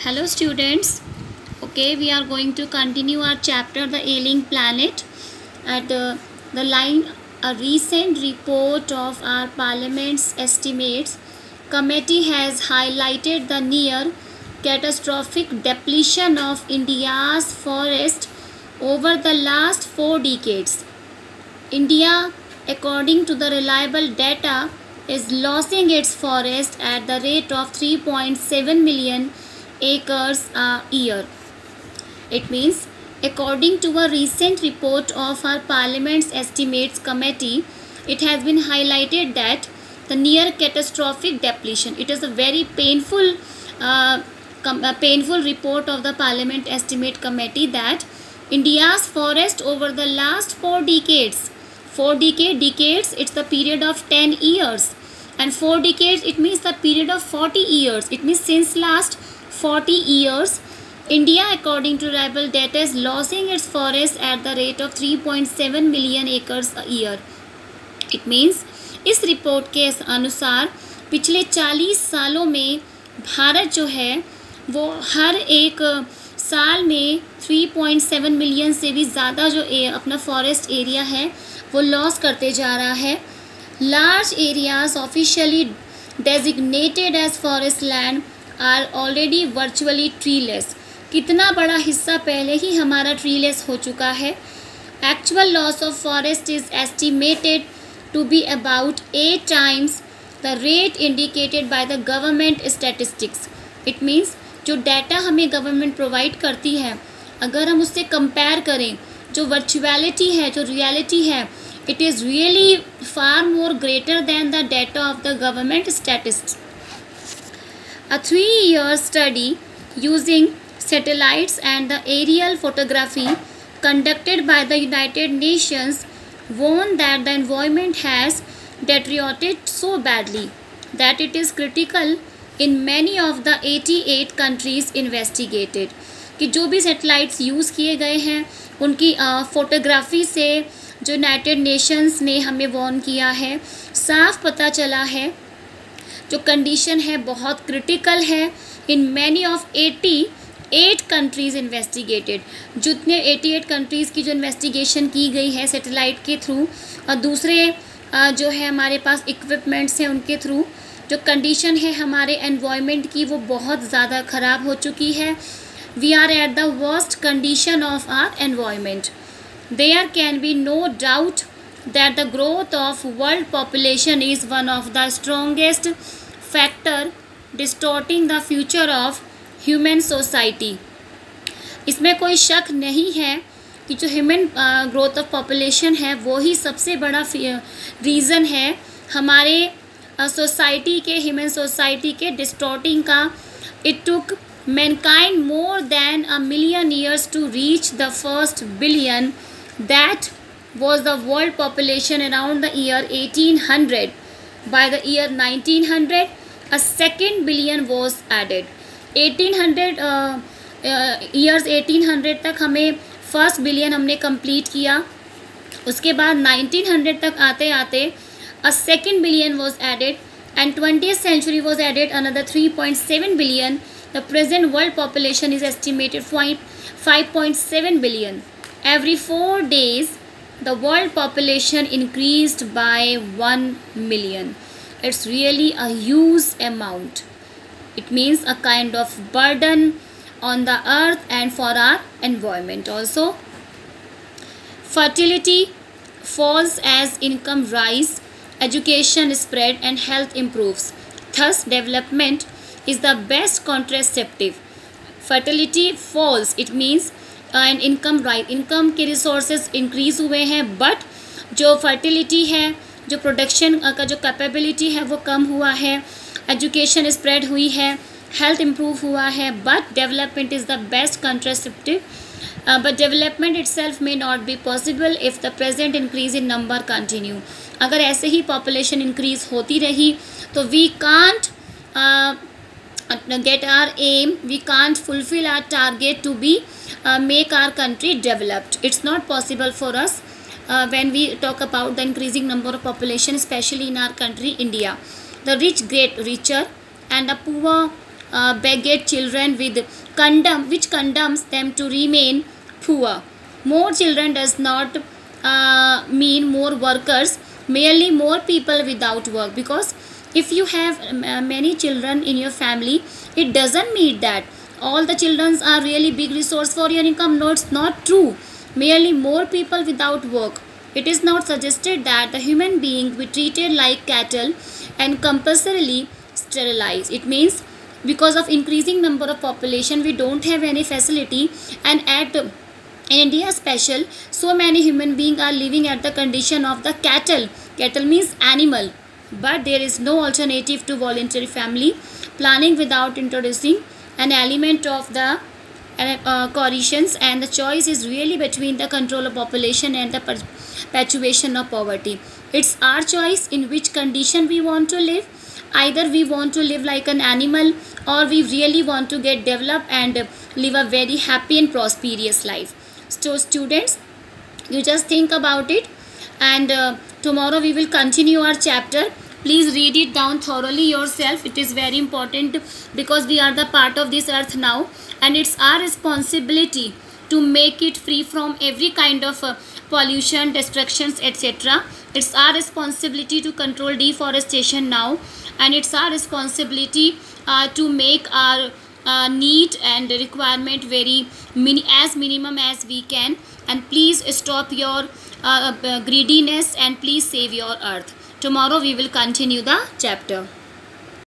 Hello students. Okay, we are going to continue our chapter The Ailing Planet. At the line, a recent report of our Parliament's estimates committee has highlighted the near catastrophic depletion of India's forest over the last 4 decades. India, according to the reliable data, is losing its forest at the rate of 3.7 million acres a year. It means, according to a recent report of our Parliament's Estimates Committee, it has been highlighted that the near catastrophic depletion. It is a very painful report of the Parliament Estimate Committee that India's forest over the last 4 decades. 4 decades, it's the period of 10 years. And 4 decades, it means the period of 40 years. It means since last 40 years, India, according to reliable data, is losing its forest at the rate of 3.7 million acres a year. It means, इस report के अनुसार पिछले 40 सालों में भारत जो है वो हर एक साल में 3.7 मिलियन से भी ज़्यादा जो अपना फॉरेस्ट एरिया है वो लॉस करते जा रहा है. Large areas officially designated as forest land are already virtually treeless. कितना बड़ा हिस्सा पहले ही हमारा ट्रीलेस हो चुका है. Actual loss of forest is estimated to be about 8 times the rate indicated by the government statistics. It means जो data हमें गवर्नमेंट प्रोवाइड करती है, अगर हम उससे कंपेयर करें जो वर्चुअलिटी है, जो रियलिटी है, it is really far more greater than the data of the government statistics. A 3-year study using satellites and the aerial photography conducted by the United Nations warned that the environment has deteriorated so badly that it is critical in many of the 88 countries investigated. कि जो भी satellites use किए गए हैं उनकी photography से जो United Nations ने हमें वार्न किया है, साफ पता चला है जो कंडीशन है बहुत क्रिटिकल है. In many of 88 countries investigated. जितने 88 कंट्रीज़ की जो इन्वेस्टिगेशन की गई है सैटेलाइट के थ्रू और दूसरे जो है हमारे पास इक्विपमेंट्स हैं उनके थ्रू, जो कंडीशन है हमारे एनवायरनमेंट की वो बहुत ज़्यादा ख़राब हो चुकी है. We are at the worst condition of our environment. There can be no doubt that the growth of world population is one of the strongest factor distorting the future of human society. इसमें कोई शक नहीं है कि जो human growth of population है वो ही सबसे बड़ा रीज़न है हमारे सोसाइटी के, ह्यूमन सोसाइटी के डिस्टॉर्टिंग का. It took Mankind more than a million years to reach the first billion. That was the world population around the year 1800. By the year 1900, a second billion was added. 1800 तक हमें first billion हमने complete किया. उसके बाद 1900 तक आते आते a second billion was added and 20th century was added another 3.7 billion. The present world population is estimated 5.7 billion. Every 4 days, the world population increased by 1 million. It's really a huge amount. It means a kind of burden on the earth and for our environment also. Fertility falls as income rise, education spread and health improves. Thus, development is the best contraceptive. Fertility falls, it means and income right. Income के resources increase हुए हैं but जो fertility है, जो production का जो capability है वो कम हुआ है. एजुकेशन स्प्रेड हुई है, हेल्थ इम्प्रूव हुआ है but development is the best contraceptive. But development itself may not be possible if the present increase in number continue. अगर ऐसे ही पॉपुलेशन इंक्रीज़ होती रही तो we can't get our aim, we can't fulfill our target to be make our country developed. It's not possible for us when we talk about the increasing number of population, especially in our country India. The rich get richer and the poor beget children with which condemns them to remain poor. More children does not mean more workers, merely more people without work. Because if you have many children in your family, it doesn't mean that all the children are really big resource for your income. No, it's not true. Merely more people without work. It is not suggested that the human being be treated like cattle and compulsorily sterilized. It means because of increasing number of population, we don't have any facility, and at in India special, so many human beings are living at the condition of the cattle. Cattle means animal. But there is no alternative to voluntary family planning without introducing an element of the coercions, and the choice is really between the control of population and the perpetuation of poverty. It's our choice in which condition we want to live. Either we want to live like an animal, or we really want to get developed and live a very happy and prosperous life. So students, you just think about it, and tomorrow we will continue our chapter. Please read it down thoroughly yourself. It is very important, because we are the part of this earth now, and it's our responsibility to make it free from every kind of pollution, destructions, etc. It's our responsibility to control deforestation now, and it's our responsibility to make our need and requirement very as minimum as we can. And please stop your greediness, and please save your earth. Tomorrow we will continue the chapter.